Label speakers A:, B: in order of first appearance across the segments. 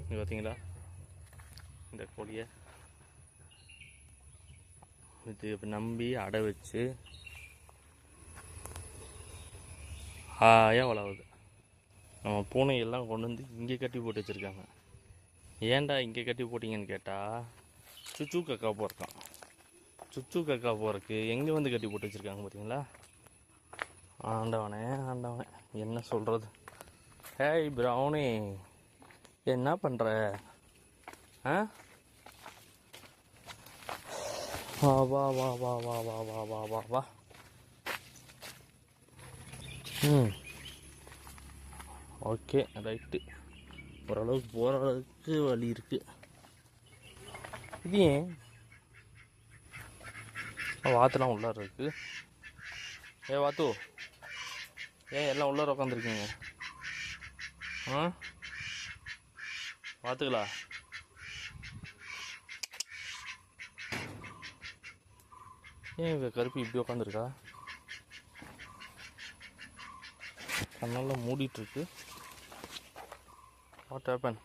A: இங்கே பார்த்தீங்களா இந்த கோழியை இது நம்பி அடை வச்சு ஹாயாக வளருது. நம்ம பூனையெல்லாம் கொண்டு வந்து இங்கே கட்டி போட்டு வச்சுருக்காங்க. ஏன்டா இங்கே கட்டி போட்டிங்கன்னு கேட்டால் சுச்சு கக்கா போகிறக்கான். சுச்சு கக்கா போகிறக்கு எங்கே வந்து கட்டி போட்டு வச்சுருக்காங்க பார்த்தீங்களா? ஆண்டவனே ஆண்டவனே என்ன சொல்கிறது. ஹேய் ப்ரௌனி, என்ன பண்ணுற? வா வா வா வா வா வா வா வா வா வா. ஓகே ரைட்டு, ஓரளவுக்கு போகிற அளவுக்கு வழி இருக்குது. இது ஏன் வாத்துலாம் உள்ளார இருக்குது? வாத்து ஏன் எல்லாம் உள்ளார உட்காந்துருக்கீங்க? வாத்துங்களா? ஏன் இவ கருப்பி இப்படி உட்காந்துருக்கா? கண்ணெல்லாம் மூடிட்டுருக்கு. What happen?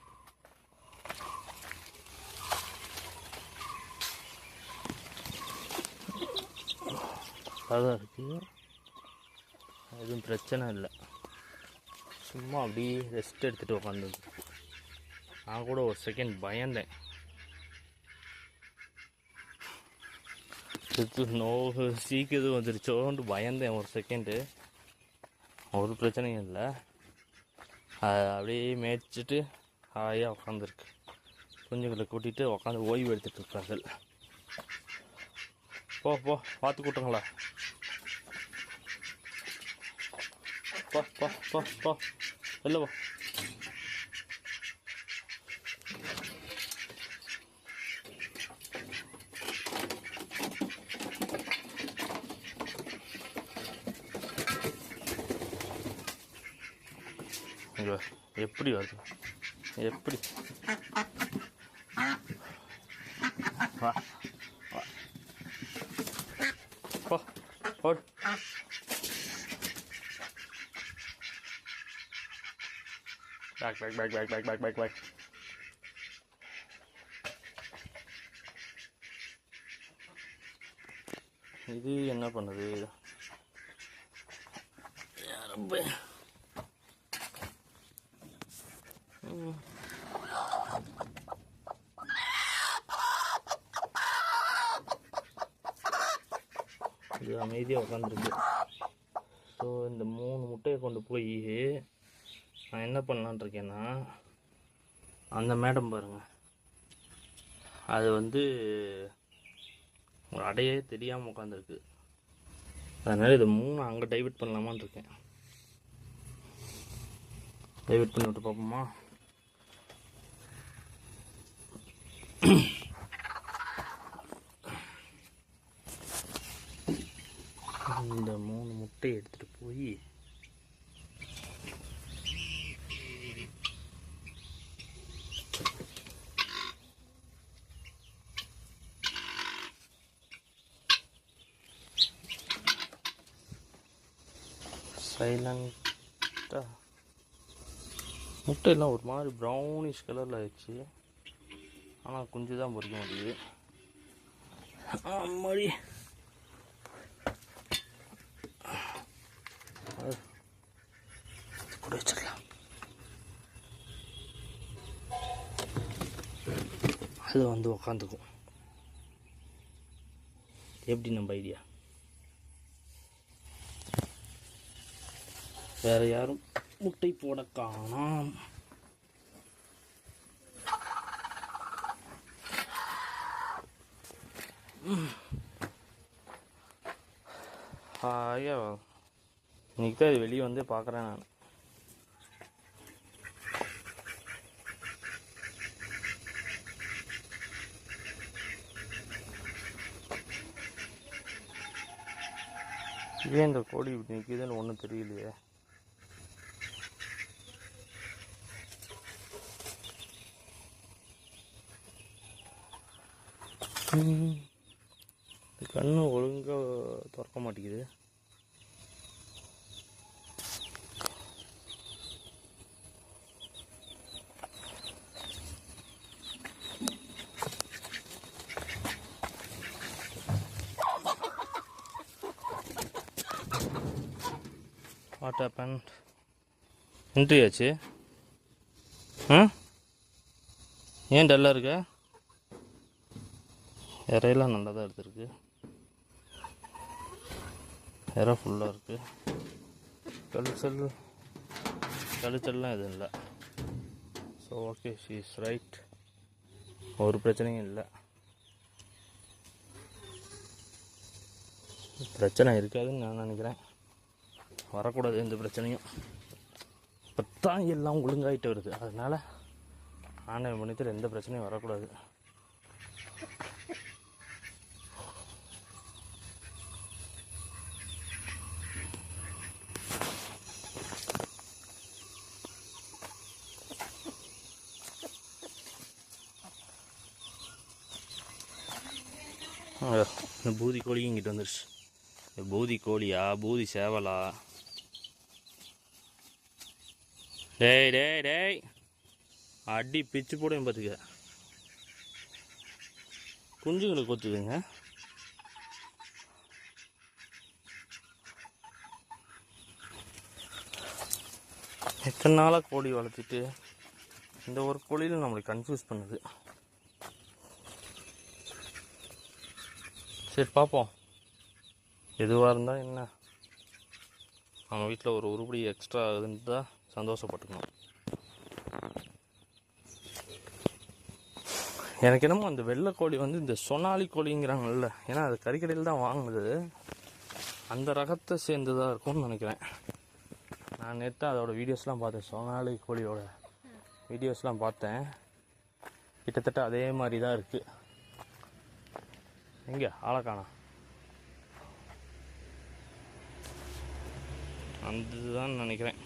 A: அதான் இருக்குது, எதுவும் பிரச்சனை இல்லை. சும்மா அப்படியே ரெஸ்ட் எடுத்துகிட்டு உட்காந்துருக்கு. நான் கூட ஒரு செகண்ட் பயந்தேன். சீக்கிரம் வந்துருச்சோன்ட்டு பயந்தேன் ஒரு செகண்டு. ஒரு பிரச்சனையும் இல்லை. அப்படியே மேய்ச்சிட்டு ஹாயாக உட்காந்துருக்கு. குஞ்சுகளை கூட்டிகிட்டு உட்காந்து ஓய்வு எடுத்துகிட்டு இருக்கார்கள். போ போ பார்த்து கூட்டுங்களா? போ போ போ போ வெளில போ. எப்படி வருது? எப்படி வா போ போடு. பேக் பேக் பேக் பேக் பேக் பேக் பேக் பேக். இது என்ன பண்ணுது? ரொம்ப இது அமைதியாக உட்காந்துருக்கு. ஸோ இந்த 3 முட்டையை கொண்டு போய் நான் என்ன பண்ணலான் இருக்கேன்னா, அந்த மேடம் பாருங்கள், அது ஒரு அடையே தெரியாமல் உட்காந்துருக்கு. அதனால் இதை 3 அங்கே டைவர்ட் பண்ணலாமான்னு இருக்கேன். டைவர்ட் பண்ணி விட்டு பார்ப்போமா? இந்த 3 முட்டையை எடுத்துகிட்டு போய் சைலண்டாக, முட்டையெல்லாம் ஒரு மாதிரி ப்ரௌனிஷ் கலரில் ஆயிடுச்சு. ஆனால் குஞ்சு தான் பொறிக்க முடியுது. மாதிரி கூட வச்சிடலாம். அது உக்காந்துக்கும். எப்படி நம்ம ஐடியா? வேற யாரும் முட்டை போட காணோம். ஐயா இன்னைக்கு தான் இது வெளியே வந்து பார்க்குறேன் நான். ஏன் இந்த கோழி இப்படி நிற்கிதுன்னு ஒன்றும் தெரியலையே. கண்ணு ஒழுங்காக திறக்க மாட்டேங்குது. What happen? என்ட்ரி ஆச்சு. ஆ ஏன் டல்லாக இருக்க? இறையெல்லாம் நல்லா தான் எடுத்துருக்கு. இறை ஃபுல்லாக இருக்குது. கழிச்சல்லாம் எதுவும் இல்லை. So okay, she is right. ஒரு பிரச்சனையும் இல்லை. பிரச்சனை இருக்காதுன்னு நான் நினைக்கிறேன். வரக்கூடாது எந்த பிரச்சனையும். இப்போ தான் எல்லாம் ஒழுங்காகிட்டு வருது. அதனால் ஆண்டவன் பண்ணிட்டு எந்த பிரச்சனையும் வரக்கூடாது. இந்த பூதி கோழியும் இங்கிட்டு வந்துடுச்சு. பூதி கோழியா பூதி சேவலா? டேய் டேய் டேய், அடி பிச்சு போடையும் பார்த்துக்க. குஞ்சுங்களை கொத்துதுங்க. எத்தனை நாளாக கோழி வளர்த்துட்டு இந்த ஒரு கோழியில் நம்மளை கன்ஃபியூஸ் பண்ணுது. சரி பார்ப்போம், எதுவாக இருந்தால் என்ன. நம்ம வீட்டில் ஒரு உருப்படி எக்ஸ்ட்ரா ஆகுதுன்னு தான் சந்தோஷப்பட்டுக்கணும். எனக்கு என்னமோ அந்த வெள்ளை கோழி வந்து இந்த சொனாலி கோழிங்கிறாங்கல்ல, ஏன்னா அது கறிக்கடையில் தான் வாங்குது, அந்த ரகத்தை சேர்ந்து தான் இருக்கும்னு நினைக்கிறேன். நான் நேற்று அதோட வீடியோஸ்லாம் பார்த்தேன், சொனாலி கோழியோட வீடியோஸ்லாம் பார்த்தேன். கிட்டத்தட்ட அதே மாதிரி தான் இருக்குது. எங்கே ஆளக்கானா? அந்த தான் நினைக்கிறேன்.